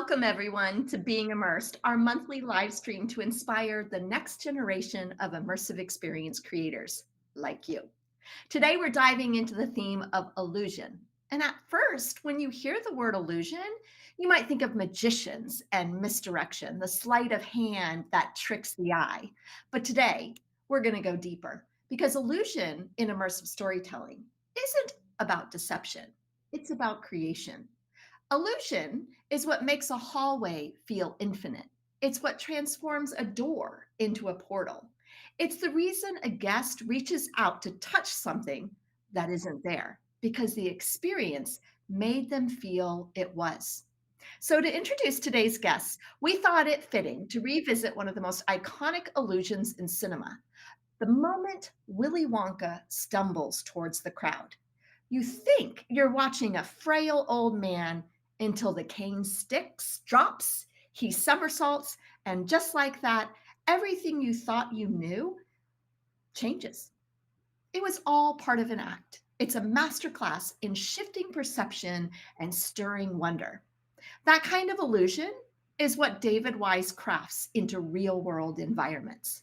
Welcome, everyone, to Being Immersed, our monthly live stream to inspire the next generation of immersive experience creators like you. Today, we're diving into the theme of illusion. And at first, when you hear the word illusion, you might think of magicians and misdirection, the sleight of hand that tricks the eye. But today, we're going to go deeper because illusion in immersive storytelling isn't about deception, it's about creation. Illusion is what makes a hallway feel infinite. It's what transforms a door into a portal. It's the reason a guest reaches out to touch something that isn't there because the experience made them feel it was. So, to introduce today's guests, we thought it fitting to revisit one of the most iconic illusions in cinema, the moment Willy Wonka stumbles towards the crowd. You think you're watching a frail old man until the cane sticks, drops, he somersaults, and just like that, everything you thought you knew changes. It was all part of an act. It's a masterclass in shifting perception and stirring wonder. That kind of illusion is what David Weiss crafts into real world environments.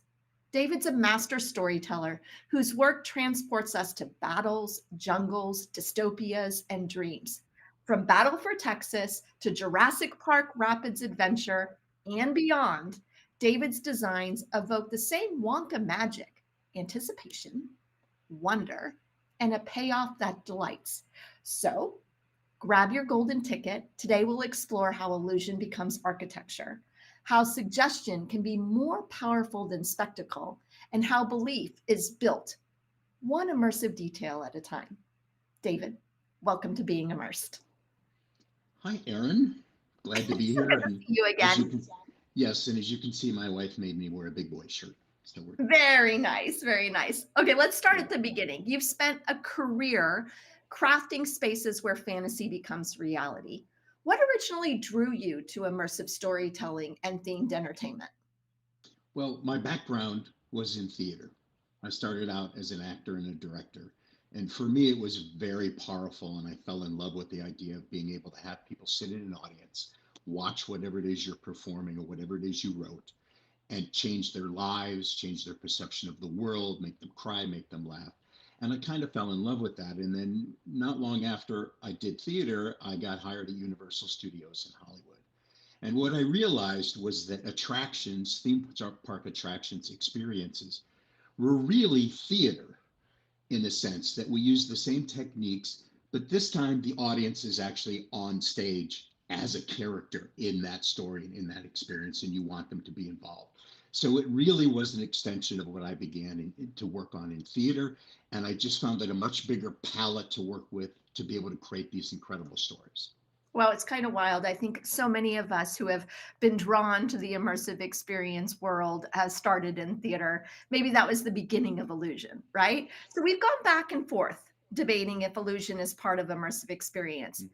David's a master storyteller whose work transports us to battles, jungles, dystopias, and dreams. From Battle for Texas to Jurassic Park Rapids Adventure and beyond, David's designs evoke the same Wonka magic, anticipation, wonder, and a payoff that delights. So, grab your golden ticket. Today we'll explore how illusion becomes architecture, how suggestion can be more powerful than spectacle, and how belief is built one immersive detail at a time. David, welcome to Being Immersed. Hi, Erin. Glad to be So here. good to And see you as you again. can, yes, and as you can see, my wife made me wear a big boy shirt. So we're Very nice, very nice. Okay, let's start at the beginning. You've spent a career crafting spaces where fantasy becomes reality. What originally drew you to immersive storytelling and themed entertainment? well. My background was in theater. I started out as an actor and a director, and for me, it was very powerful. And I fell in love with the idea of being able to have people sit in an audience, watch whatever it is you're performing or whatever it is you wrote, and change their lives, change their perception of the world, make them cry, make them laugh. And I kind of fell in love with that. And then not long after I did theater, I got hired at Universal Studios in Hollywood. And what I realized was that attractions, theme park attractions, experiences were really theater in the sense that we use the same techniques, but this time the audience is actually on stage as a character in that story and in that experience, and you want them to be involved. So it really was an extension of what I began to work on in theater, and I just found it a much bigger palette to work with to be able to create these incredible stories. Well, it's kind of wild. I think so many of us who have been drawn to the immersive experience world has started in theater. Maybe that was the beginning of illusion, right? So we've gone back and forth debating if illusion is part of immersive experience.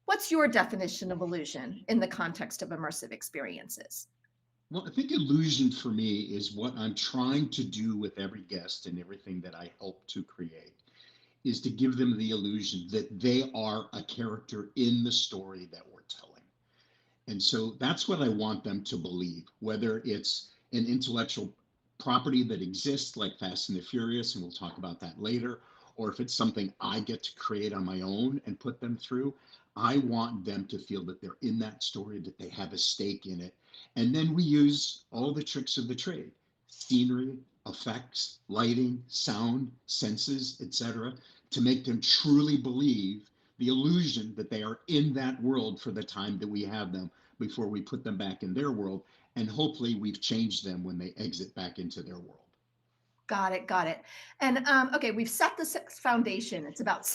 What's your definition of illusion in the context of immersive experiences? Well, I think illusion for me is what I'm trying to do with every guest and everything that I help to create is to give them the illusion that they are a character in the story that we're telling. And so that's what I want them to believe, whether it's an intellectual property that exists like Fast and the Furious, and we'll talk about that later, or if it's something I get to create on my own and put them through. I want them to feel that they're in that story, that they have a stake in it. And then we use all the tricks of the trade: scenery, effects, lighting, sound, senses, etc., to make them truly believe the illusion that they are in that world for the time that we have them before we put them back in their world. And hopefully we've changed them when they exit back into their world. Got it, got it. And okay, we've set the foundation. It's about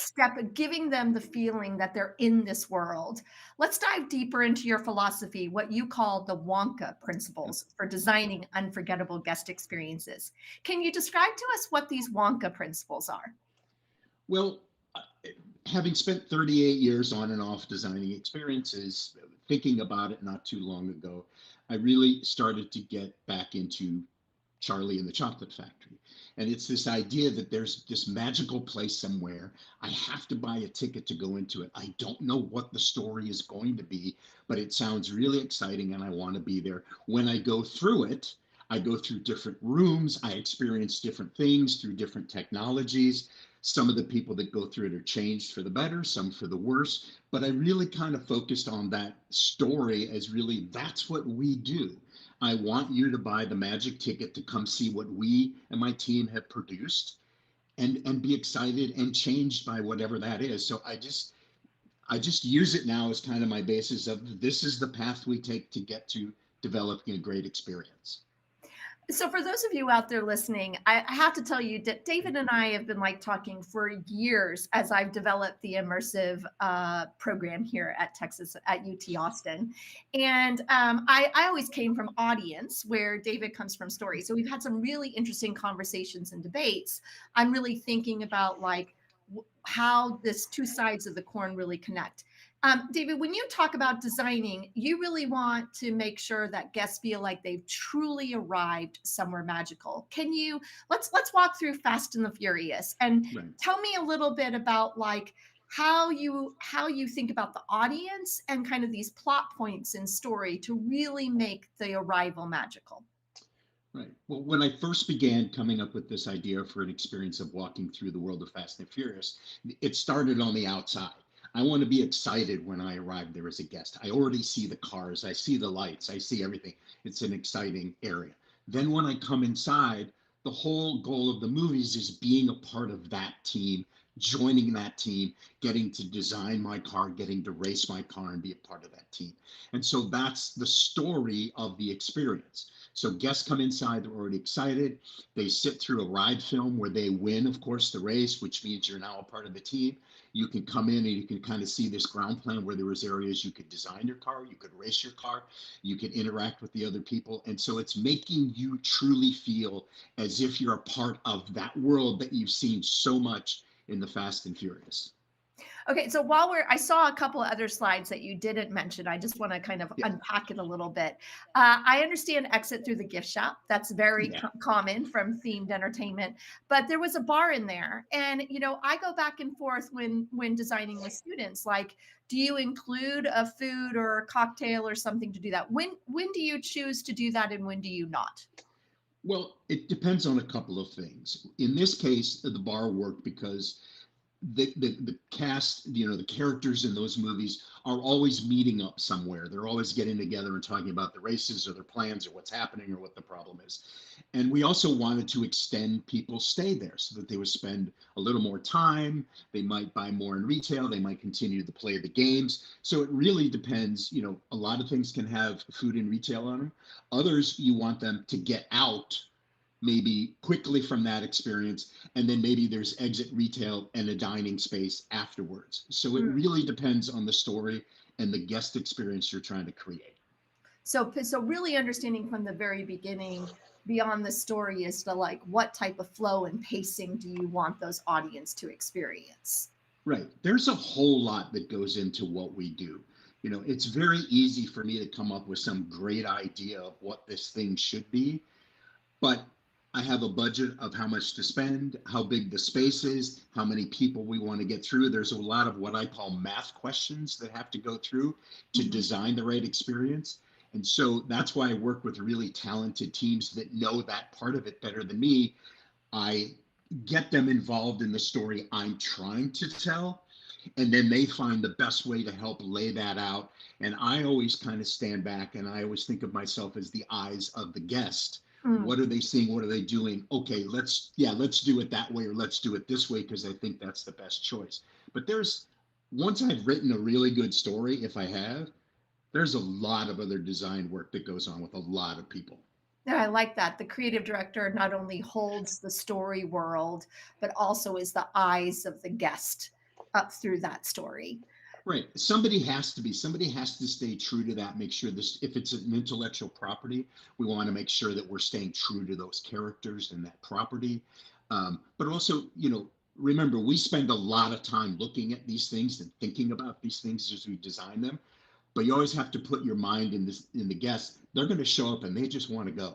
giving them the feeling that they're in this world. Let's dive deeper into your philosophy, what you call the Wonka principles for designing unforgettable guest experiences. Can you describe to us what these Wonka principles are? Well, having spent 38 years on and off designing experiences, thinking about it not too long ago, I really started to get back into Charlie and the Chocolate Factory. And it's this idea that there's this magical place somewhere. I have to buy a ticket to go into it. I don't know what the story is going to be, but it sounds really exciting and I want to be there. When I go through it, I go through different rooms. I experience different things through different technologies. Some of the people that go through it are changed for the better, some for the worse. But I really kind of focused on that story as really that's what we do. I want you to buy the magic ticket to come see what we and my team have produced and be excited and changed by whatever that is. So I just use it now as kind of my basis of this is the path we take to get to developing a great experience. So for those of you out there listening, I have to tell you that David and I have been like talking for years as I've developed the immersive program here at Texas at UT Austin. And I always came from audience where David comes from story. So we've had some really interesting conversations and debates. I'm really thinking about like how this two sides of the coin really connect. David, when you talk about designing, you really want to make sure that guests feel like they've truly arrived somewhere magical. Can you let's walk through Fast and the Furious and Right. tell me a little bit about like how you think about the audience and kind of these plot points in story to really make the arrival magical. Right. Well, when I first began coming up with this idea for an experience of walking through the world of Fast and Furious, it started on the outside. I want to be excited when I arrive there as a guest. I already see the cars, I see the lights, I see everything. It's an exciting area. Then when I come inside, the whole goal of the movies is being a part of that team, joining that team, getting to design my car, getting to race my car and be a part of that team. And so that's the story of the experience. So guests come inside, they're already excited. They sit through a ride film where they win, of course, the race, which means you're now a part of the team. You can come in and you can kind of see this ground plan where there was areas you could design your car, you could race your car, you could interact with the other people. And so it's making you truly feel as if you're a part of that world that you've seen so much in the Fast and Furious. Okay, so I saw a couple of other slides that you didn't mention. I just want to kind of Yeah. unpack it a little bit. I understand exit through the gift shop. That's very Yeah. common from themed entertainment. But there was a bar in there, and I go back and forth when designing with students. Like, do you include a food or a cocktail or something to do that? When do you choose to do that, and when do you not? Well, it depends on a couple of things. In this case, the bar worked because the cast, the characters in those movies are always meeting up somewhere. They're always getting together and talking about the races or their plans or what's happening or what the problem is. And we also wanted to extend people's stay there so that they would spend a little more time. They might buy more in retail. They might continue to play the games. So it really depends. A lot of things can have food and retail on them. Others, you want them to get out maybe quickly from that experience, and then maybe there's exit retail and a dining space afterwards. So it really depends on the story and the guest experience you're trying to create. So really understanding from the very beginning beyond the story is the like what type of flow and pacing do you want those audience to experience? Right. There's a whole lot that goes into what we do. It's very easy for me to come up with some great idea of what this thing should be, but I have a budget of how much to spend, how big the space is, how many people we want to get through. There's a lot of what I call math questions that have to go through to Mhm. design the right experience. And so that's why I work with really talented teams that know that part of it better than me. I get them involved in the story I'm trying to tell, and then they find the best way to help lay that out. And I always kind of stand back and I always think of myself as the eyes of the guest. Mm. What are they seeing? What are they doing? Okay, let's do it that way, or let's do it this way because I think that's the best choice. But once I've written a really good story, if I have, there's a lot of other design work that goes on with a lot of people. Yeah, I like that. The creative director not only holds the story world, but also is the eyes of the guest up through that story. Right. Somebody has to stay true to that, make sure this, if it's an intellectual property, we want to make sure that we're staying true to those characters and that property. But also, remember, we spend a lot of time looking at these things and thinking about these things as we design them. But you always have to put your mind in the guests. They're going to show up and they just want to go.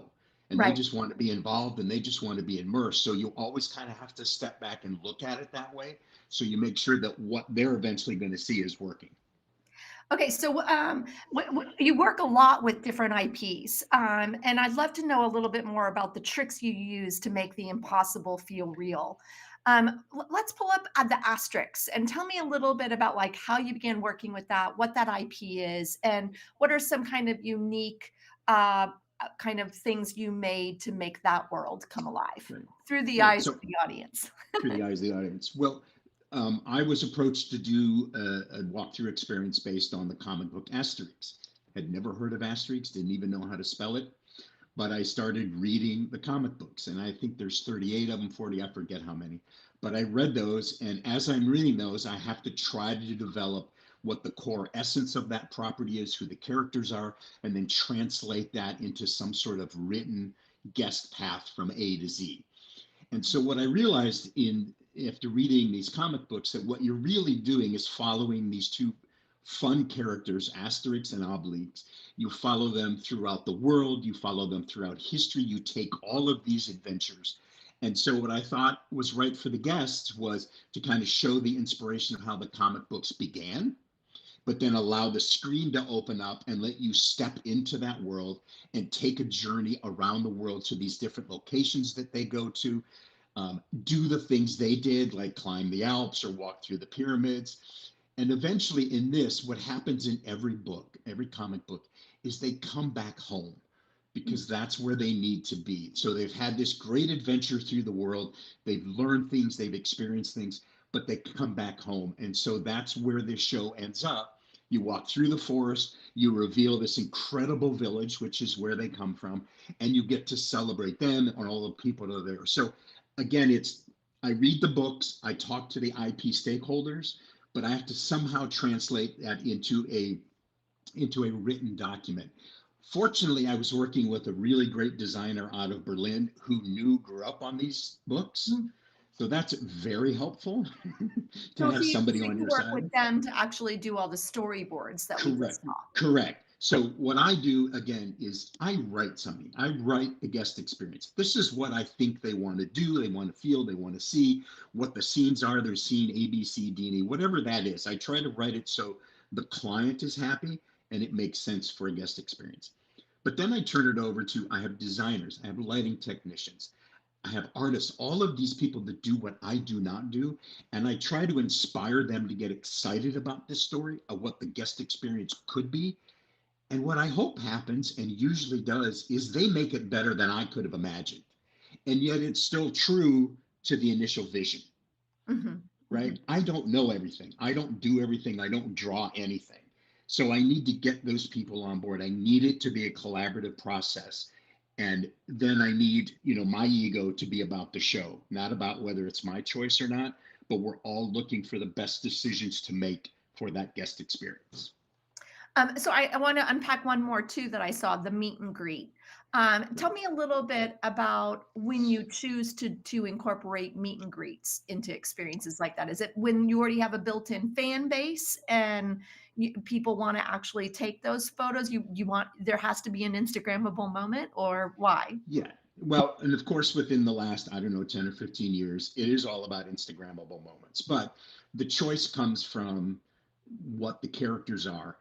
and they Right. just want to be involved and they just want to be immersed. So you always kind of have to step back and look at it that way. So you make sure that what they're eventually going to see is working. Okay, so you work a lot with different IPs, and I'd love to know a little bit more about the tricks you use to make the impossible feel real. Let's pull up the asterisks and tell me a little bit about like how you began working with that, what that IP is, and what are some kind of unique kind of things you made to make that world come alive Right. through the Right. eyes So of the audience. through the eyes of the audience. Well, I was approached to do a walkthrough experience based on the comic book Asterix. Had never heard of Asterix, didn't even know how to spell it, but I started reading the comic books, and I think there's 38 of them, 40, I forget how many. But I read those, and as I'm reading those, I have to try to develop what the core essence of that property is, who the characters are, and then translate that into some sort of written guest path from A to Z. And so what I realized in after reading these comic books that what you're really doing is following these two fun characters, Asterix and Obelix. You follow them throughout the world, you follow them throughout history, you take all of these adventures. And so what I thought was right for the guests was to kind of show the inspiration of how the comic books began, but then allow the screen to open up and let you step into that world and take a journey around the world to these different locations that they go to, do the things they did, like climb the Alps or walk through the pyramids. And eventually, in this, what happens in every book, every comic book, is they come back home because that's where they need to be. So they've had this great adventure through the world, they've learned things, they've experienced things, but they come back home. And so that's where this show ends up. You walk through the forest, you reveal this incredible village, which is where they come from, and you get to celebrate them and all the people that are there. So again, it's I read the books, I talk to the IP stakeholders, but I have to somehow translate that into a written document. Fortunately, I was working with a really great designer out of Berlin who grew up on these books. Mhm. So that's very helpful to So have somebody on you your work with side. them to actually do all the storyboards that we Correct. just saw. Correct. So what I do again is I write something. I write the guest experience. This is what I think they want to do. They want to feel. They want to see what the scenes are. They're seeing A, B, C, D, and E, whatever that is. I try to write it so the client is happy and it makes sense for a guest experience. But then I turn it over to I have designers. I have lighting technicians. I have artists, all of these people that do what I do not do. And I try to inspire them to get excited about this story of what the guest experience could be. And what I hope happens, and usually does, is they make it better than I could have imagined. And yet it's still true to the initial vision, Mhm, right? mhm. I don't know everything. I don't do everything. I don't draw anything. So I need to get those people on board. I need it to be a collaborative process. And then I need, my ego to be about the show, not about whether it's my choice or not, but we're all looking for the best decisions to make for that guest experience. So I want to unpack one more too that I saw, the meet and greet. Tell me a little bit about when you choose to incorporate meet and greets into experiences like that. Is it when you already have a built-in fan base and people want to actually take those photos? You want there has to be an Instagrammable moment, or why? Yeah. Well, and of course, within the last, I don't know, 10 or 15 years, it is all about Instagrammable moments. But the choice comes from what the characters are.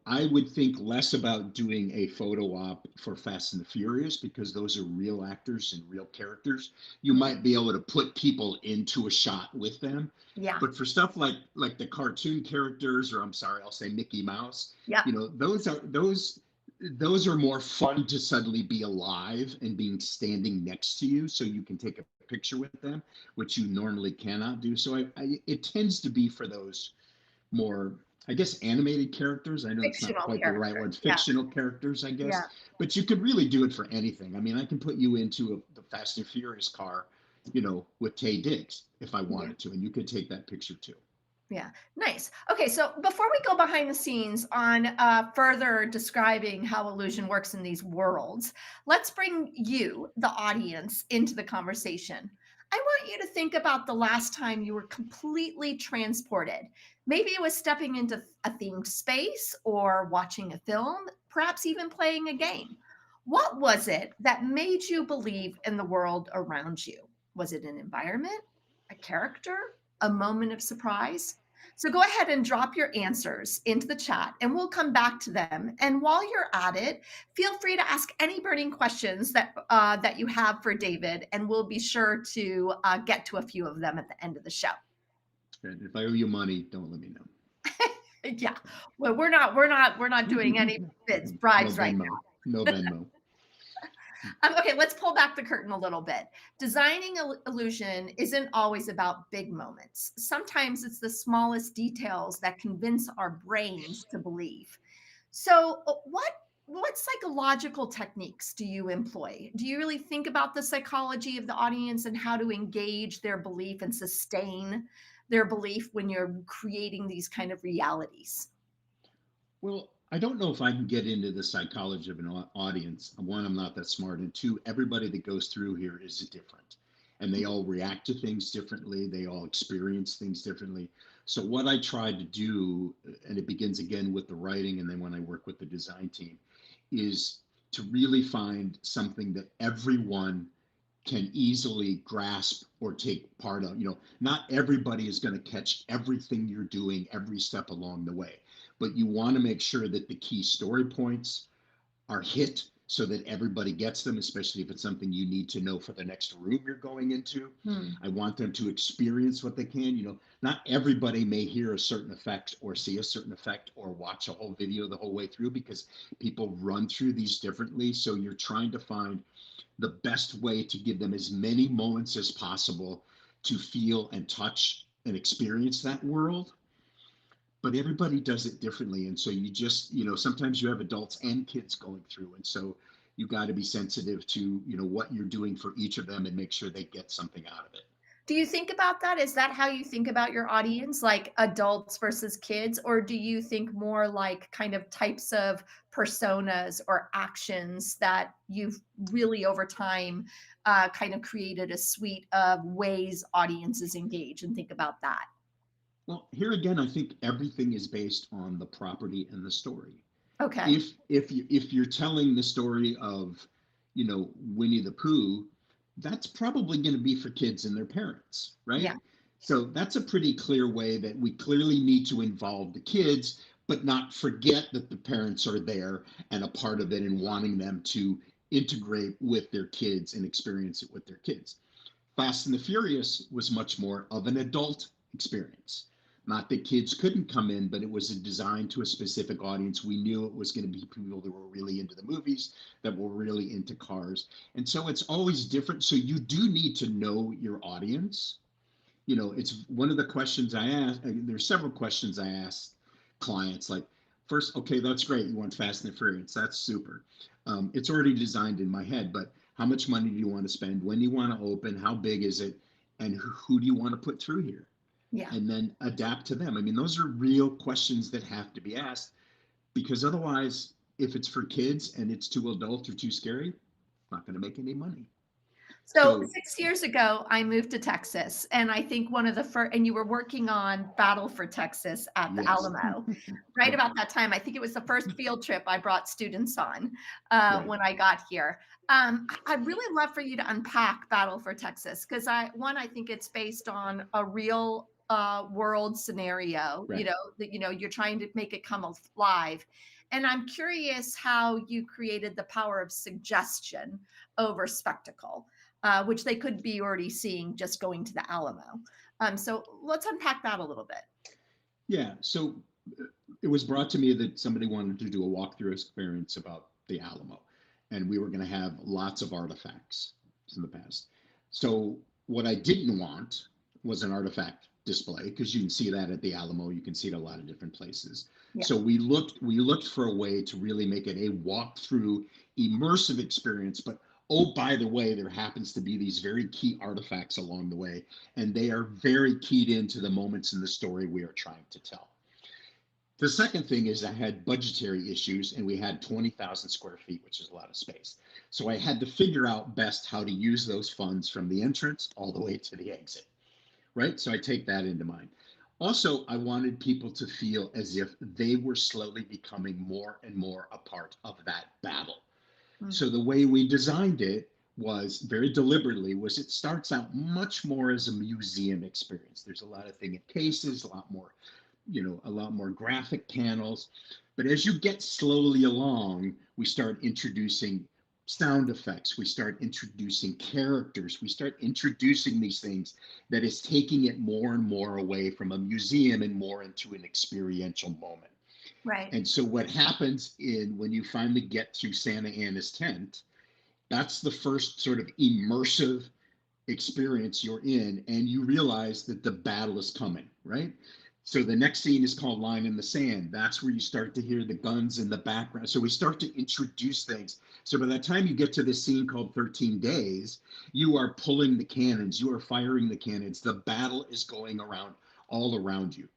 I would think less about doing a photo op for Fast and the Furious because those are real actors and real characters. You might be able to put people into a shot with them. Yeah. But for stuff like the cartoon characters, or I'm sorry, I'll say Mickey Mouse, Yep. those are more fun to suddenly be alive and being standing next to you so you can take a picture with them, which you normally cannot do. So it tends to be for those more, I guess, animated characters. I know it's not Fictional quite the right characters. word, Yeah. fictional characters, I Yeah. guess, but you could really do it for anything. I mean, I can put you into the Fast and Furious car, with Tay Diggs if I Yeah. wanted to, and you could take that picture too. Yeah, nice. Okay, so before we go behind the scenes on further describing how illusion works in these worlds, let's bring you, the audience, into the conversation. I want you to think about the last time you were completely transported. Maybe it was stepping into a themed space or watching a film, perhaps even playing a game. What was it that made you believe in the world around you? Was it an environment, a character, a moment of surprise? So go ahead and drop your answers into the chat and we'll come back to them. And while you're at it, feel free to ask any burning questions that you have for David, and we'll be sure to get to a few of them at the end of the show. And if I owe you money, don't let me know. Yeah. Well, we're not doing any bids, No bribes right Venmo. No Venmo. Okay, let's pull back the curtain a little bit. Designing illusion isn't always about big moments. Sometimes it's the smallest details that convince our brains to believe. So, what psychological techniques do you employ? Do you really think about the psychology of the audience and how to engage their belief and sustain their belief when you're creating these kind of realities? Well, I don't know if I can get into the psychology of an audience. One, I'm not that smart. And two, everybody that goes through here is different. And they all react to things differently. They all experience things differently. So, what I try to do, and it begins again with the writing, and then when I work with the design team, is to really find something that everyone can easily grasp or take part of. Not everybody is going to catch everything you're doing every step along the way, but you want to make sure that the key story points are hit so that everybody gets them, especially if it's something you need to know for the next room you're going into. Hmm. I want them to experience what they can. Not everybody may hear a certain effect or see a certain effect or watch a whole video the whole way through because people run through these differently. So you're trying to find the best way to give them as many moments as possible to feel and touch and experience that world. But everybody does it differently. And so sometimes you have adults and kids going through. And so you got to be sensitive to, what you're doing for each of them and make sure they get something out of it. Do you think about that? Is that how you think about your audience, like adults versus kids? Or do you think more like kind of types of personas or actions that you've really over time kind of created a suite of ways audiences engage and think about that? Well, here again, I think everything is based on the property and the story. Okay. If you're telling the story of, Winnie the Pooh, that's probably going to be for kids and their parents, right? Yeah. So that's a pretty clear way that we clearly need to involve the kids, but not forget that the parents are there and a part of it and wanting them to integrate with their kids and experience it with their kids. Fast and the Furious was much more of an adult experience. Not that kids couldn't come in, but it was designed to a specific audience. We knew it was going to be people that were really into the movies, that were really into cars. And so it's always different. So you do need to know your audience. It's one of the questions I ask. There's several questions I ask clients. Like, first, okay, that's great. You want Fast and the Furious. That's super. It's already designed in my head, but how much money do you want to spend? When do you want to open? How big is it? And who do you want to put through here? Yeah. And then adapt to them. I mean, those are real questions that have to be asked because otherwise, if it's for kids and it's too adult or too scary, it's not going to make any money. So So, 6 years ago, I moved to Texas, and I think one of the first, and you were working on Battle for Texas at the yes. Alamo. Right Right. about that time, I think it was the first field trip I brought students on Right. when I got here. I'd really love for you to unpack Battle for Texas because I think it's based on a real world scenario. Right. That you're trying to make it come alive, and I'm curious how you created the power of suggestion over spectacle, which they could be already seeing just going to the Alamo. So let's unpack that a little bit. Yeah. So it was brought to me that somebody wanted to do a walkthrough experience about the Alamo, and we were going to have lots of artifacts in the past. So what I didn't want was an artifact display because you can see that at the Alamo, you can see it a lot of different places. Yeah. So we looked for a way to really make it a walkthrough immersive experience, but oh, by the way, there happens to be these very key artifacts along the way, and they are very keyed into the moments in the story we are trying to tell. The second thing is I had budgetary issues and we had 20,000 square feet, which is a lot of space. So I had to figure out best how to use those funds from the entrance all the way to the exit, right? So I take that into mind. Also, I wanted people to feel as if they were slowly becoming more and more a part of that battle. So the way we designed it was very deliberately was it starts out much more as a museum experience. There's a lot of thing in cases, a lot more, a lot more graphic panels. But as you get slowly along, we start introducing sound effects, we start introducing characters, we start introducing these things that is taking it more and more away from a museum and more into an experiential moment. Right. And so what happens in when you finally get to Santa Ana's tent, that's the first sort of immersive experience you're in, and you realize that the battle is coming, right? So the next scene is called Line in the Sand. That's where you start to hear the guns in the background. So we start to introduce things. So by the time you get to this scene called 13 Days, you are pulling the cannons, you are firing the cannons. The battle is going around all around you.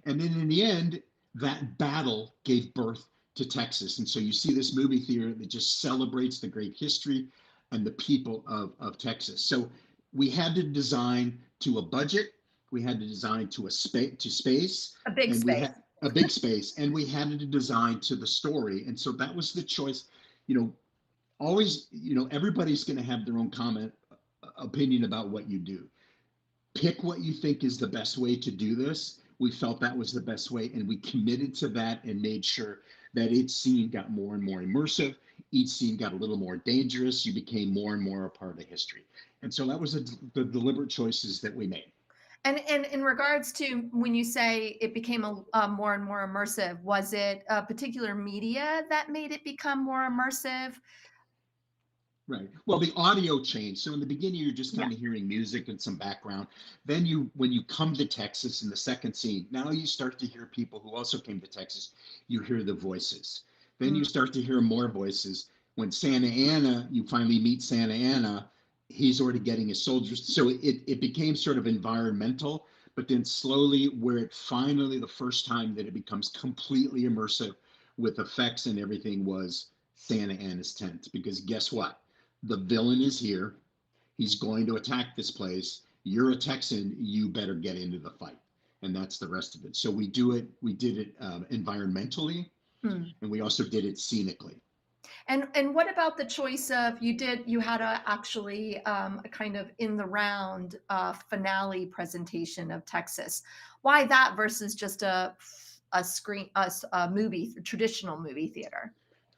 And then in the end, that battle gave birth to Texas. And so you see this movie theater that just celebrates the great history and the people of Texas. So we had to design to a budget, we had to design to space, A big and we space. had a big space, and we had to design to the story. And so that was the choice. You know, always, everybody's going to have their own opinion about what you do. Pick what you think is the best way to do this. We felt that was the best way, and we committed to that and made sure that each scene got more and more immersive. Each scene got a little more dangerous. You became more and more a part of history. And so that was the deliberate choices that we made. And in regards to when you say it became a more and more immersive, was it a particular media that made it become more immersive? Right. Well, the audio changed. So in the beginning, you're just Yeah. kind of hearing music and some background. Then when you come to Texas in the second scene, now you start to hear people who also came to Texas. You hear the voices. Then Mm. you start to hear more voices. When Santa Ana, you finally meet Santa Ana, he's already getting his soldiers. So it became sort of environmental, but then slowly where it finally, the first time that it becomes completely immersive with effects and everything was Santa Ana's tent. Because guess what? The villain is here. He's going to attack this place. You're a Texan. You better get into the fight. And that's the rest of it. So we did it environmentally, Mm. and we also did it scenically. And what about the choice of you had a actually a kind of in the round finale presentation of Texas? Why that versus just a movie traditional movie theater?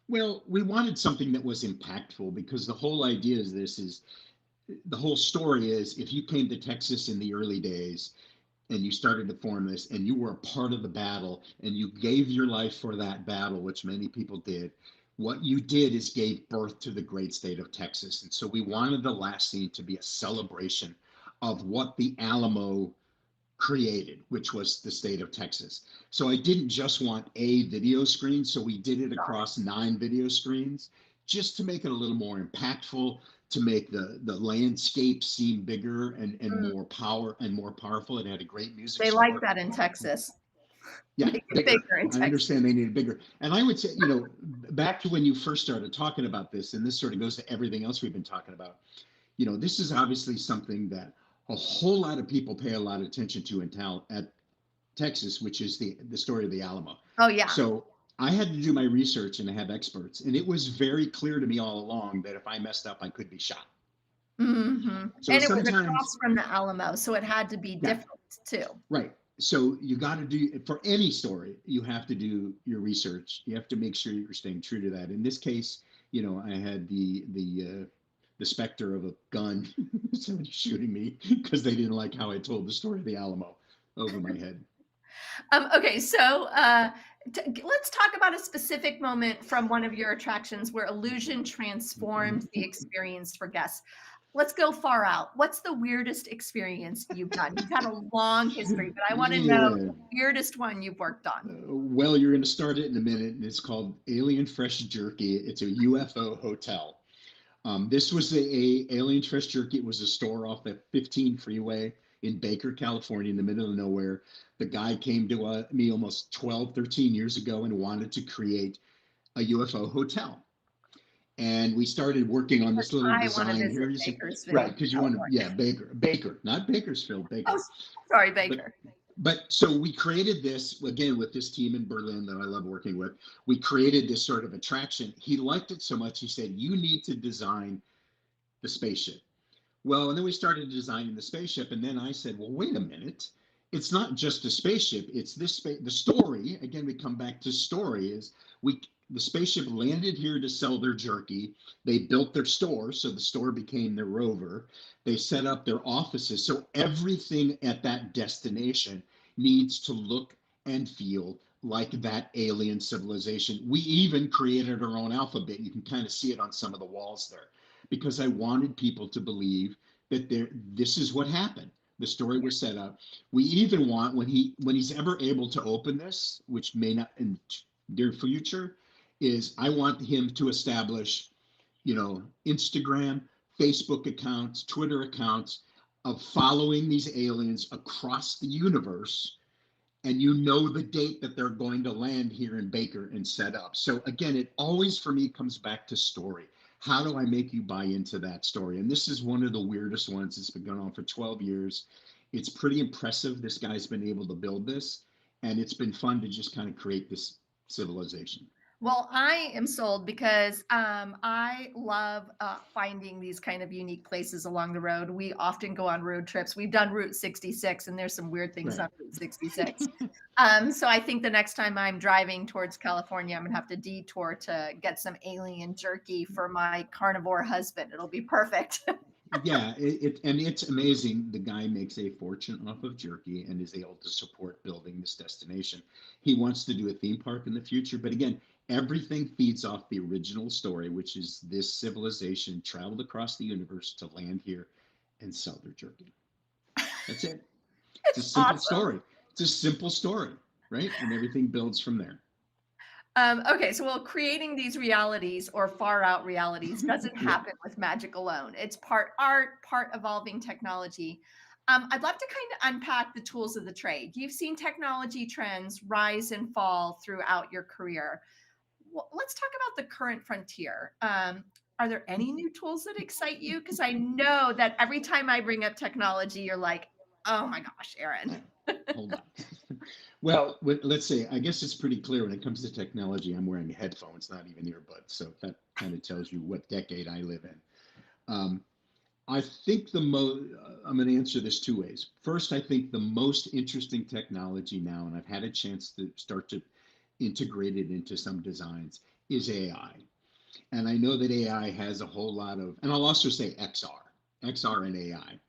Well, we wanted something that was impactful because the whole idea is the whole story is if you came to Texas in the early days and you started to form this and you were a part of the battle and you gave your life for that battle, which many people did, what you did is gave birth to the great state of Texas. And so we wanted the last scene to be a celebration of what the Alamo created, which was the state of Texas. So I didn't just want a video screen. So we did it across 9 video screens just to make it a little more impactful, to make the landscape seem bigger and Mm. more powerful. It had a great music They like score. that in Texas. Yeah, Make it bigger. bigger in I Texas. understand they need it bigger. And I would say, back to when you first started talking about this, and this sort of goes to everything else we've been talking about, this is obviously something that a whole lot of people pay a lot of attention to at Texas, which is the story of the Alamo. Oh yeah. So I had to do my research and have experts, and it was very clear to me all along that if I messed up, I could be shot. Hmm. So And it was sometimes, across from the Alamo, so it had to be yeah, different too. right. So you got to do for any story, you have to do your research. You have to make sure you're staying true to that. In this case, I had the specter of a gun, somebody shooting me because they didn't like how I told the story of the Alamo over my head. Okay, so let's talk about a specific moment from one of your attractions where illusion transformed the experience for guests. Let's go far out. What's the weirdest experience you've done? You've had a long history, but I want to know Yeah. the weirdest one you've worked on. Well, you're going to start it in a minute, and it's called Alien Fresh Jerky. It's a UFO hotel. This was a Alien Fresh Jerky. It was a store off the 15 freeway in Baker, California, in the middle of nowhere. The guy came to me almost 12, 13 years ago and wanted to create a UFO hotel. And we started working on this little I want to design visit here. You see, right? Bakersfield, Because you want to, California. yeah, Baker, not Bakersfield, Oh, Baker. sorry, But Baker. But so we created this again with this team in Berlin that I love working with. We created this sort of attraction. He liked it so much, he said, "You need to design the spaceship." Well, and then we started designing the spaceship, and then I said, "Well, wait a minute. It's not just a spaceship. It's this the story." Again, we come back to story. Is we the spaceship landed here to sell their jerky. They built their store, so the store became their rover. They set up their offices, so everything at that destination needs to look and feel like that alien civilization. We even created our own alphabet. You can kind of see it on some of the walls there, because I wanted people to believe that this is what happened. The story was set up. We even want when he's ever able to open this, which may not in near future, is I want him to establish, Instagram, Facebook accounts, Twitter accounts of following these aliens across the universe, and the date that they're going to land here in Baker and set up. So again, it always for me comes back to story. How do I make you buy into that story? And this is one of the weirdest ones. It's been going on for 12 years. It's pretty impressive. This guy's been able to build this, and it's been fun to just kind of create this civilization. Well, I am sold because I love finding these kind of unique places along the road. We often go on road trips. We've done Route 66, and there's some weird things Right. on Route 66. So I think the next time I'm driving towards California, I'm gonna have to detour to get some alien jerky for my carnivore husband. It'll be perfect. Yeah, and it's amazing. The guy makes a fortune off of jerky and is able to support building this destination. He wants to do a theme park in the future, but again, everything feeds off the original story, which is this civilization traveled across the universe to land here and sell their jerky. That's it. It's a It's simple awesome. story. It's a simple story, right? And everything builds from there. Okay, so well, creating these realities or far out realities doesn't Yeah. happen with magic alone. It's part art, part evolving technology. I'd love to kind of unpack the tools of the trade. You've seen technology trends rise and fall throughout your career. Well, let's talk about the current frontier. Are there any new tools that excite you? Because I know that every time I bring up technology, you're like, oh my gosh, Erin. Hold on. Well, let's say, I guess it's pretty clear when it comes to technology, I'm wearing headphones, not even earbuds. So that kind of tells you what decade I live in. Um, I think I'm going to answer this two ways. First, I think the most interesting technology now, and I've had a chance to start to integrate it into some designs, is AI. And I know that AI has a whole lot of, and I'll also say XR and AI.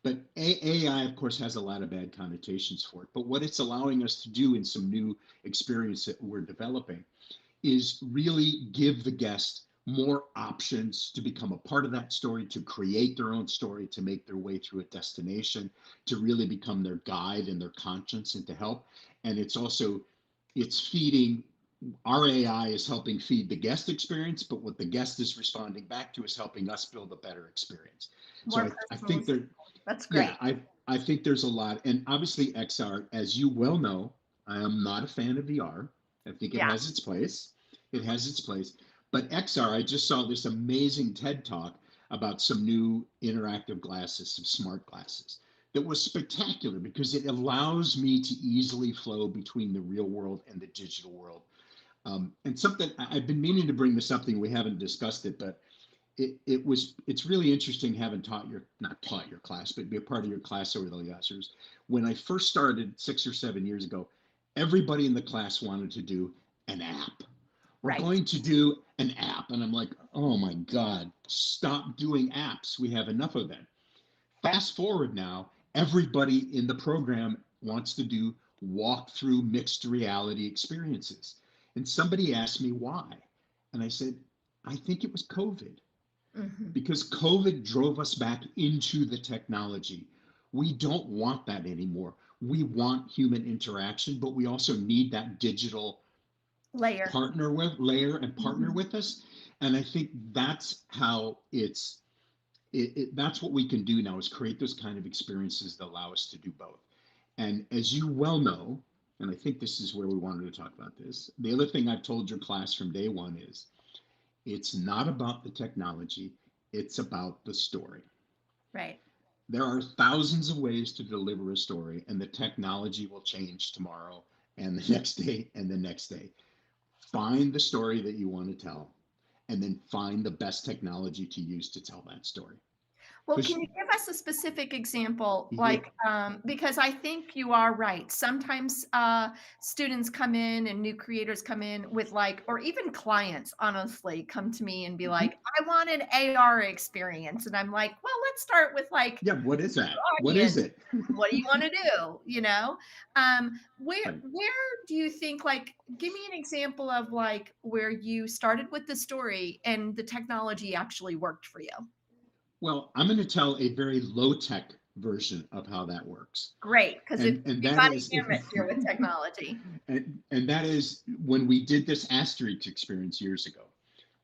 But AI, of course, has a lot of bad connotations for it. But what it's allowing us to do in some new experience that we're developing is really give the guest more options to become a part of that story, to create their own story, to make their way through a destination, to really become their guide and their conscience and to help. And it's feeding, our AI is helping feed the guest experience, but what the guest is responding back to is helping us build a better experience. So More I think there, personalization. That's yeah, great. I think there's a lot, and obviously XR, as you well know, I am not a fan of VR. I think it Yeah. has its place. It has its place, but XR, I just saw this amazing TED talk about some new interactive glasses, some smart glasses. That was spectacular because it allows me to easily flow between the real world and the digital world. And something I've been meaning to bring this up, we haven't discussed it, but it's really interesting having not taught your class, but be a part of your class over the last years. When I first started 6 or 7 years ago, everybody in the class wanted to do an app. We're Right. going to do an app. And I'm like, oh my God, stop doing apps. We have enough of them. Fast forward now, everybody in the program wants to do walk-through mixed reality experiences. And somebody asked me why. And I said, I think it was COVID, Mhm. because COVID drove us back into the technology. We don't want that anymore. We want human interaction, but we also need that digital Layer. partner with layer and partner Mhm. with us. And I think that's how that's what we can do now, is create those kind of experiences that allow us to do both. And as you well know, and I think this is where we wanted to talk about this, the other thing I've told your class from day one is it's not about the technology, it's about the story. Right. There are thousands of ways to deliver a story, and the technology will change tomorrow and the next day and the next day. Find the story that you want to tell, and then find the best technology to use to tell that story. Well, Because can you give us a specific example? yeah, Like, because I think you are right. Sometimes students come in and new creators come in with like, or even clients, honestly, come to me and be mhm. like, I want an AR experience. And I'm like, well, let's start with like Yeah, what is that? What is audience. it? What do you want to do? Right. Where do you think, like, give me an example of like where you started with the story and the technology actually worked for you? Well, I'm going to tell a very low tech version of how that works. Great, because it's And we've that got a is gamut here with technology. and that is when we did this Asterix experience years ago.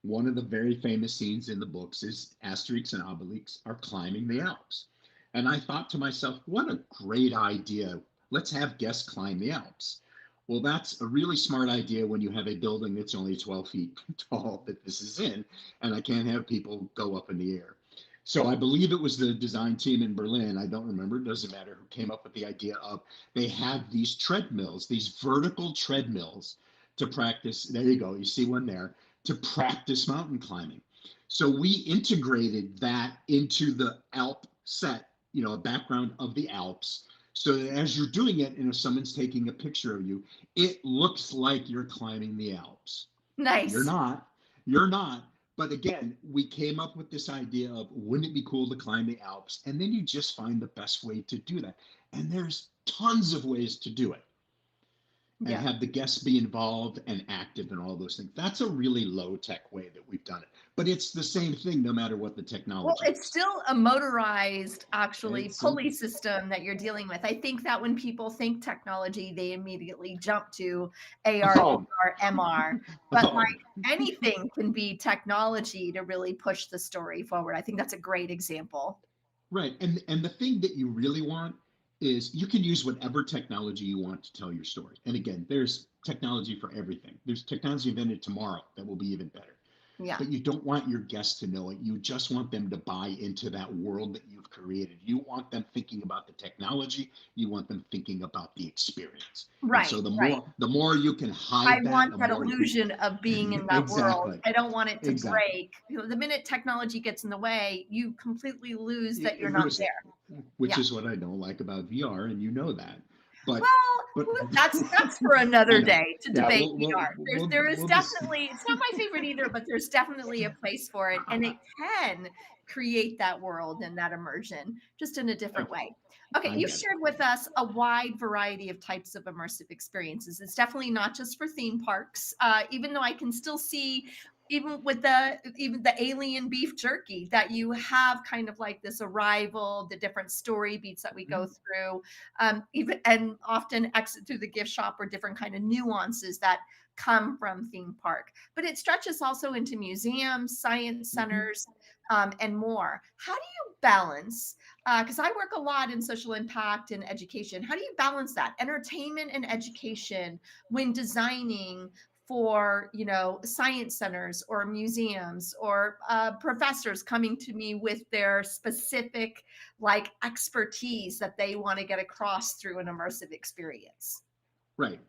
One of the very famous scenes in the books is Asterix and Obelix are climbing the Alps. And I thought to myself, what a great idea. Let's have guests climb the Alps. Well, that's a really smart idea when you have a building that's only 12 feet tall that this is in, and I can't have people go up in the air. So I believe it was the design team in Berlin, I don't remember, it doesn't matter, who came up with the idea of they have these treadmills, these vertical treadmills to practice. There you go, you see one there, to practice mountain climbing. So we integrated that into the Alp set, a background of the Alps, so that as you're doing it, and if someone's taking a picture of you, it looks like you're climbing the Alps. You're Nice. not. You're not. But again, we came up with this idea of wouldn't it be cool to climb the Alps? And then you just find the best way to do that. And there's tons of ways to do it and Yeah. have the guests be involved and active and all those things. That's a really low tech way that we've done it. But it's the same thing no matter what the Well, technology it's is. still a motorized, actually, It's pulley system that you're dealing with. I think that when people think technology, they immediately jump to AR, oh, VR, MR. But like oh, anything can be technology to really push the story forward. I think that's a great example. right. And the thing that you really want is you can use whatever technology you want to tell your story. And again, there's technology for everything. There's technology invented tomorrow that will be even better. Yeah. But you don't want your guests to know it. You just want them to buy into that world that you've created. You want them thinking about the technology. You want them thinking about the experience. And Right, so the right. more you can I hide that, want the that more you illusion of being in that world. exactly, I don't want it to exactly. break. The minute technology gets in the way, you completely lose that you're You not lose it, there. which Yeah. is what I don't like about VR, and you know that. But Well, but that's for I another know. day to Yeah, debate VR. There is we'll just definitely, it's not my favorite either, but there's definitely a place for it, and it can create that world and that immersion just in a different way. Okay, I you get it. shared with us a wide variety of types of immersive experiences. It's definitely not just for theme parks, even though I can still see, even the alien beef jerky, that you have kind of like this arrival, the different story beats that we go Mhm. through, even and often exit through the gift shop, or different kind of nuances that come from theme park. But it stretches also into museums, science Mhm. centers, and more. How do you balance? Because I work a lot in social impact and education. How do you balance that entertainment and education when designing for, science centers or museums, or professors coming to me with their specific like expertise that they want to get across through an immersive experience? Right.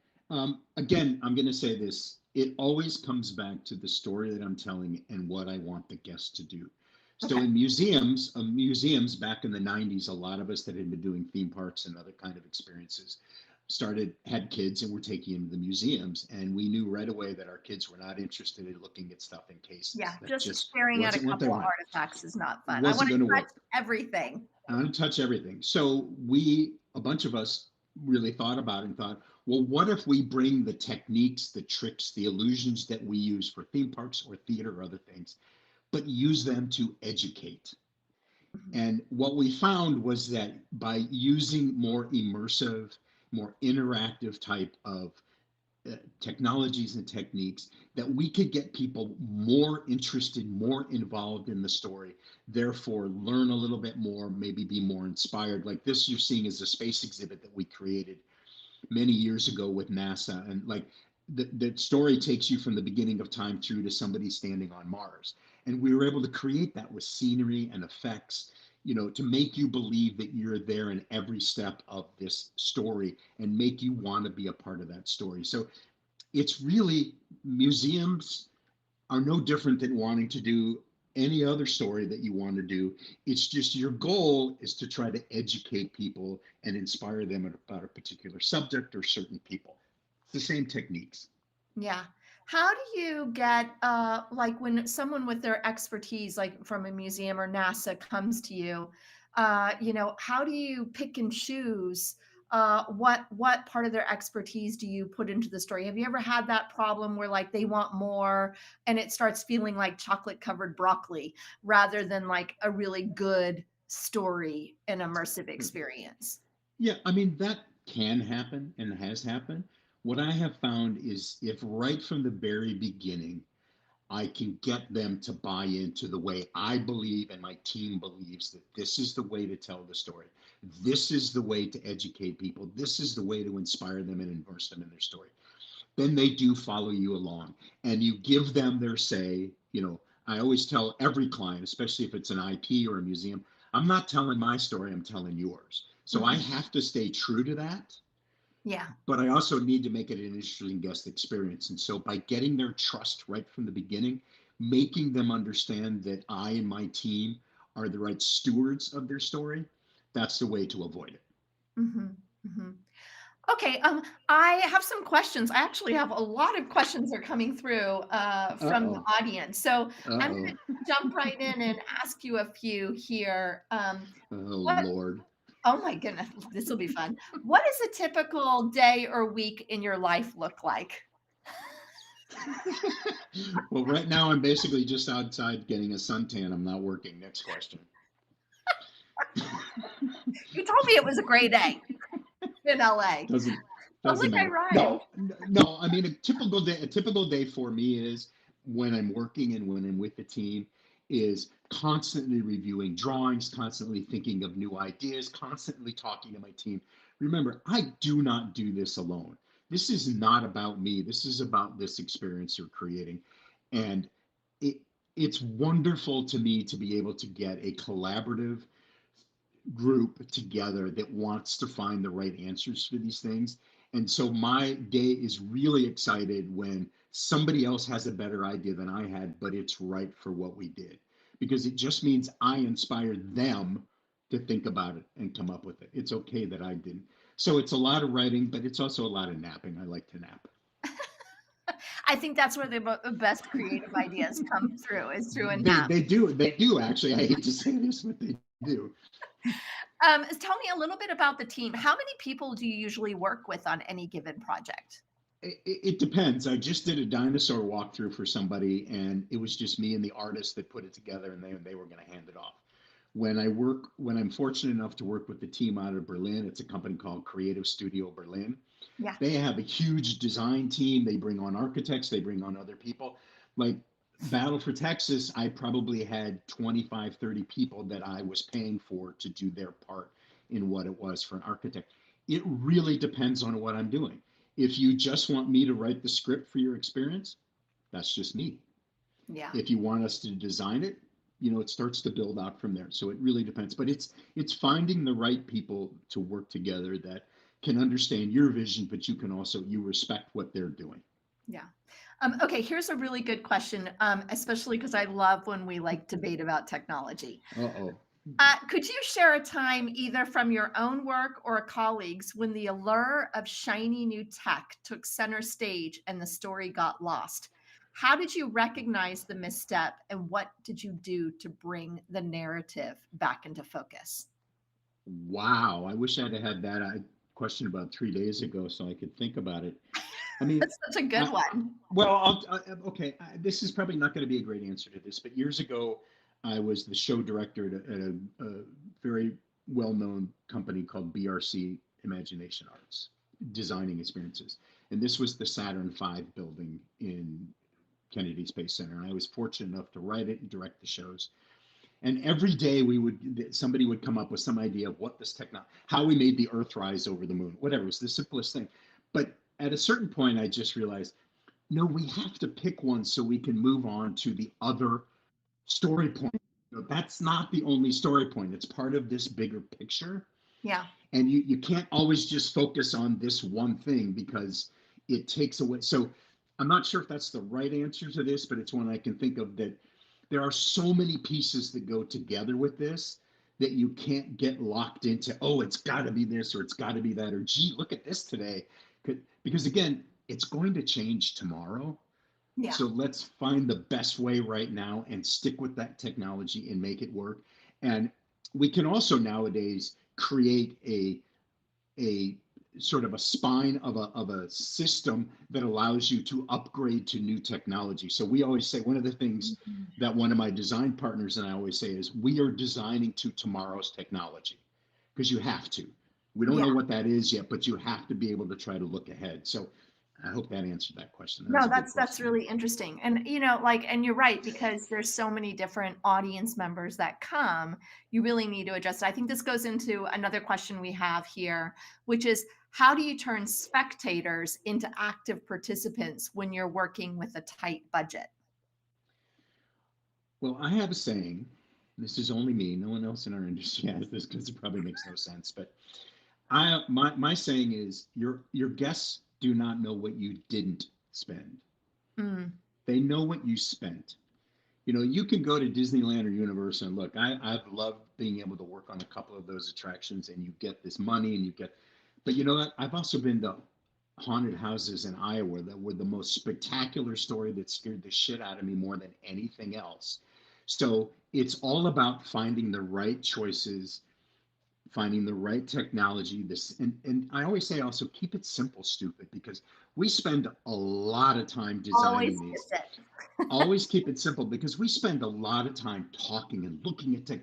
Again, I'm going to say this. It always comes back to the story that I'm telling and what I want the guests to do. So Okay. in museums back in the 90s, a lot of us that had been doing theme parks and other kind of experiences had kids and were taking them to the museums. And we knew right away that our kids were not interested in looking at stuff in Yeah, cases. That just just staring at a wasn't what they couple of wanted. artifacts is not fun. I want Wasn't to going to touch work. everything. Untouch everything. So a bunch of us really thought about it and thought, well, what if we bring the techniques, the tricks, the illusions that we use for theme parks or theater or other things, but use them to educate? Mhm. And what we found was that by using more immersive, more interactive type of technologies and techniques, that we could get people more interested, more involved in the story, therefore learn a little bit more, maybe be more inspired. Like this you're seeing is a space exhibit that we created many years ago with NASA. And like the story takes you from the beginning of time through to somebody standing on Mars. And we were able to create that with scenery and effects to make you believe that you're there in every step of this story and make you want to be a part of that story. So it's really, museums are no different than wanting to do any other story that you want to do. It's just your goal is to try to educate people and inspire them about a particular subject or certain people. It's the same techniques. Yeah. How do you get, like when someone with their expertise, like from a museum or NASA comes to you, how do you pick and choose, what part of their expertise do you put into the story? Have you ever had that problem where like they want more and it starts feeling like chocolate covered broccoli rather than like a really good story and immersive experience? Yeah, I mean, that can happen and has happened. What I have found is if right from the very beginning, I can get them to buy into the way I believe and my team believes that this is the way to tell the story. This is the way to educate people. This is the way to inspire them and immerse them in their story. Then they do follow you along and you give them their say. I always tell every client, especially if it's an IP or a museum, I'm not telling my story, I'm telling yours. So I Mhm. have to stay true to that, Yeah. but I also need to make it an interesting guest experience. And so by getting their trust right from the beginning, making them understand that I and my team are the right stewards of their story, that's the way to avoid it. Mhm. Mhm. Okay, I have some questions. I actually have a lot of questions that are coming through from the Uh-oh. audience. So I'm going Uh-oh. to jump right in and ask you a few here. Oh, What? Lord. Oh my goodness, this will be fun. What does a typical day or week in your life look like? Well, right now I'm basically just outside getting a suntan. I'm not working. Next question. You told me it was a great day in LA. Doesn't Public doesn't I matter. rhymed. No. I mean, a typical day for me is when I'm working and when I'm with the team is constantly reviewing drawings, constantly thinking of new ideas, constantly talking to my team. Remember, I do not do this alone. This is not about me. This is about this experience you're creating, and it it's wonderful to me to be able to get a collaborative group together that wants to find the right answers for these things. And so my day is really excited when somebody else has a better idea than I had, but it's right for what we did. Because it just means I inspired them to think about it and come up with it. It's okay that I didn't. So it's a lot of writing, but it's also a lot of napping. I like to nap. I think that's where the best creative ideas come through is through a They nap. they do they do actually. I hate to say this, but they do. Tell me a little bit about the team. How many people do you usually work with on any given project? It depends. I just did a dinosaur walkthrough for somebody, and it was just me and the artist that put it together, and they were going to hand it off. When I'm fortunate enough to work with the team out of Berlin, it's a company called Creative Studio Berlin. Yeah. They have a huge design team. They bring on architects, they bring on other people. Like Battle for Texas, I probably had 25, 30 people that I was paying for to do their part in what it was for an architect. It really depends on what I'm doing. If you just want me to write the script for your experience, that's just me. Yeah. If you want us to design it, it starts to build out from there. So it really depends. But it's finding the right people to work together that can understand your vision, but you respect what they're doing. Yeah. Okay, here's a really good question, especially because I love when we like debate about technology. Uh-oh. Could you share a time, either from your own work or a colleague's, when the allure of shiny new tech took center stage and the story got lost? How did you recognize the misstep, and what did you do to bring the narrative back into focus? Wow. I wish I'd have had that question about 3 days ago so I could think about it. I mean, That's such a good I, one. well, okay. This is probably not going to be a great answer to this, but years ago, I was the show director at a very well-known company called BRC Imagination Arts, Designing Experiences, and this was the Saturn V building in Kennedy Space Center. And I was fortunate enough to write it and direct the shows. And every day somebody would come up with some idea of what this technology, how we made the Earth rise over the moon, whatever. It was the simplest thing. But at a certain point, I just realized, no, we have to pick one so we can move on to the other story point. That's not the only story point. It's part of this bigger picture. Yeah. And you can't always just focus on this one thing because it takes away. So I'm not sure if that's the right answer to this, but it's one I can think of, that there are so many pieces that go together with this that you can't get locked into, oh, it's got to be this or it's got to be that, or gee, look at this today. Because again, it's going to change tomorrow. Yeah. So let's find the best way right now and stick with that technology and make it work. And we can also nowadays create a sort of a spine of a system that allows you to upgrade to new technology. So we always say, one of the things Mhm. that one of my design partners and I always say is, we are designing to tomorrow's technology, because you have to. We don't Yeah. know what that is yet, but you have to be able to try to look ahead. So I hope that answered that question. That was No, a good that's question. really interesting. And like, and you're right, because there's so many different audience members that come, you really need to adjust it. I think this goes into another question we have here, which is, how do you turn spectators into active participants when you're working with a tight budget? Well, I have a saying. This is only me. No one else in our industry has this, because it probably makes no sense. But my saying is, your guests do not know what you didn't spend. Mm. They know what you spent. You can go to Disneyland or Universal and look. I've loved being able to work on a couple of those attractions, and you get this money, and you get. But you know what? I've also been to haunted houses in Iowa that were the most spectacular story that scared the shit out of me more than anything else. So it's all about finding the right choices, finding the right technology. And I always say also, keep it simple, stupid, because we spend a lot of time Always designing these. gets it. Always keep it simple, because we spend a lot of time talking and looking at tech.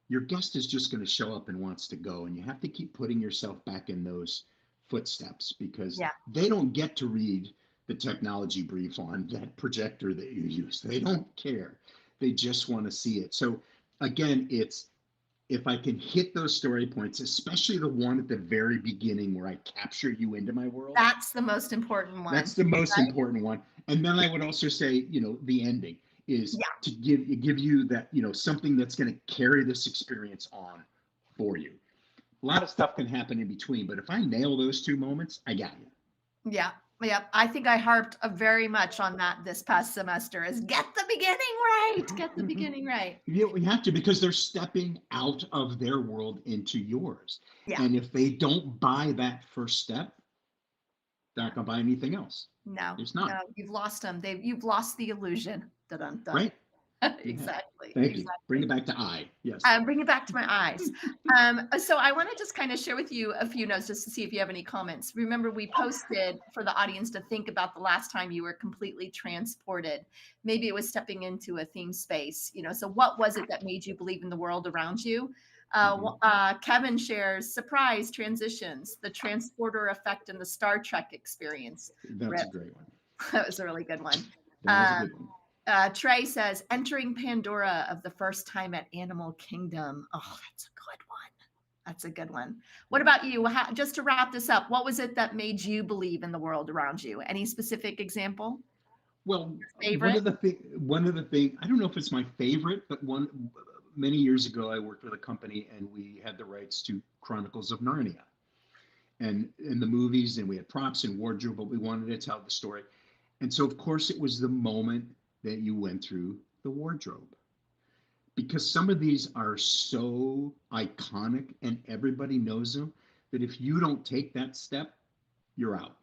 Your guest is just going to show up and wants to go, and you have to keep putting yourself back in those footsteps, because Yeah. they don't get to read the technology brief on that projector that you use. They don't care. They just want to see it. So again, it's, if I can hit those story points, especially the one at the very beginning where I capture you into my world, That's the most important that's one, the most right? important one. And then I would also say, the ending is Yeah. to give you that, something that's going to carry this experience on for you. A lot of stuff can happen in between, but if I nail those two moments, I got you. Yeah. Yeah. I think I harped very much on that this past semester, is get the beginning right. Get the beginning right. We have to, because they're stepping out of their world into yours. Yeah. And if they don't buy that first step, they're Yeah. not going to buy anything else. No, There's no, not, you've lost them. You've lost the illusion. Dun, dun. right? You have. Exactly. Thank you. Bring it Exactly. back to I. Yes. Bring it back to my eyes. So I want to just kind of share with you a few notes just to see if you have any comments. Remember, we posted for the audience to think about the last time you were completely transported. Maybe it was stepping into a theme space. So what was it that made you believe in the world around you? Mhm. Kevin shares surprise transitions, the transporter effect, and the Star Trek experience. That's a Rip. great one. That was a really good one. That was a Uh, good one. Trey says, entering Pandora of the first time at Animal Kingdom. Oh, that's a good one. That's a good one. What about you? Just to wrap this up, what was it that made you believe in the world around you? Any specific example? Well, Favorite? one of the thing, I don't know if it's my favorite, but one, many years ago, I worked with a company and we had the rights to Chronicles of Narnia, and in the movies, and we had props and wardrobe, but we wanted to tell the story. And so, of course, it was the moment that you went through the wardrobe, because some of these are so iconic and everybody knows them, that if you don't take that step, you're out.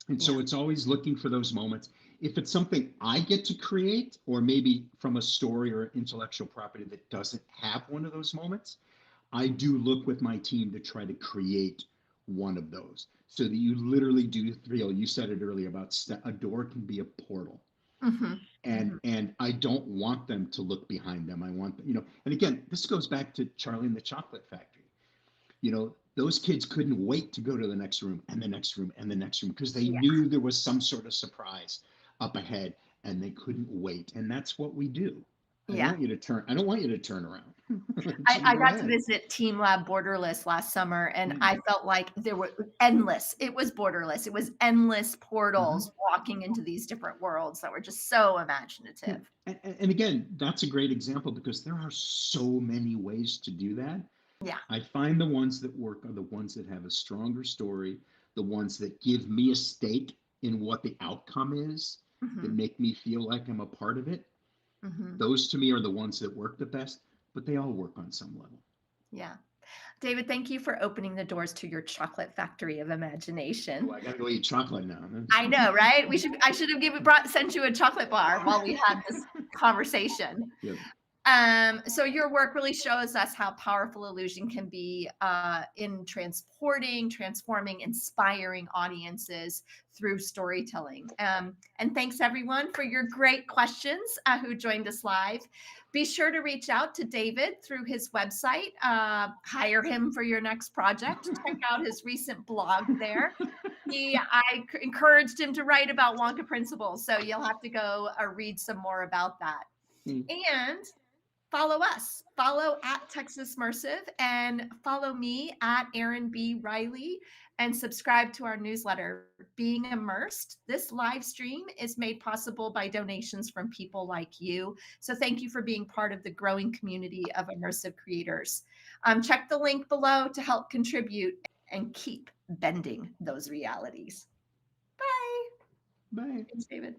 And Yeah. so it's always looking for those moments. If it's something I get to create, or maybe from a story or intellectual property that doesn't have one of those moments, I do look with my team to try to create one of those, so that you literally do feel, you said it earlier about a door can be a portal. Hmm. And I don't want them to look behind them. I want them, and again, this goes back to Charlie and the Chocolate Factory. Those kids couldn't wait to go to the next room and the next room and the next room, because they Yeah. knew there was some sort of surprise up ahead, and they couldn't wait. And that's what we do. I don't Yeah. want you to turn. I don't want you to turn around. I Go got to ahead. visit Team Lab Borderless last summer, and Mm. I felt like there were endless. It was borderless. It was endless Mhm. portals walking into these different worlds that were just so Yeah. imaginative. And again, that's a great example because there are so many ways to do that. Yeah. I find the ones that work are the ones that have a stronger story, the ones that give me a stake in what the outcome is, that Hmm. make me feel like I'm a part of it. Hmm. Those to me are the ones that work the best, but they all work on some level. Yeah. David, thank you for opening the doors to your chocolate factory of Oh, imagination. I gotta go eat chocolate now. I know, right? I should have sent you a chocolate bar while we had this conversation. Yep. So your work really shows us how powerful illusion can be in transforming, inspiring audiences through storytelling. And thanks everyone for your great questions who joined us live. Be sure to reach out to David through his website. Hire him for your next project. Check out his recent blog there. Encouraged him to write about Wonka principles, so you'll have to go read some more about that. Mm. And follow us. Follow at Texas Immersive and follow me at Erin B. Reilly and subscribe to our newsletter, Being Immersed. This live stream is made possible by donations from people like you. So thank you for being part of the growing community of immersive creators. Check the link below to help contribute and keep bending those realities. Bye. Bye. Thanks, David.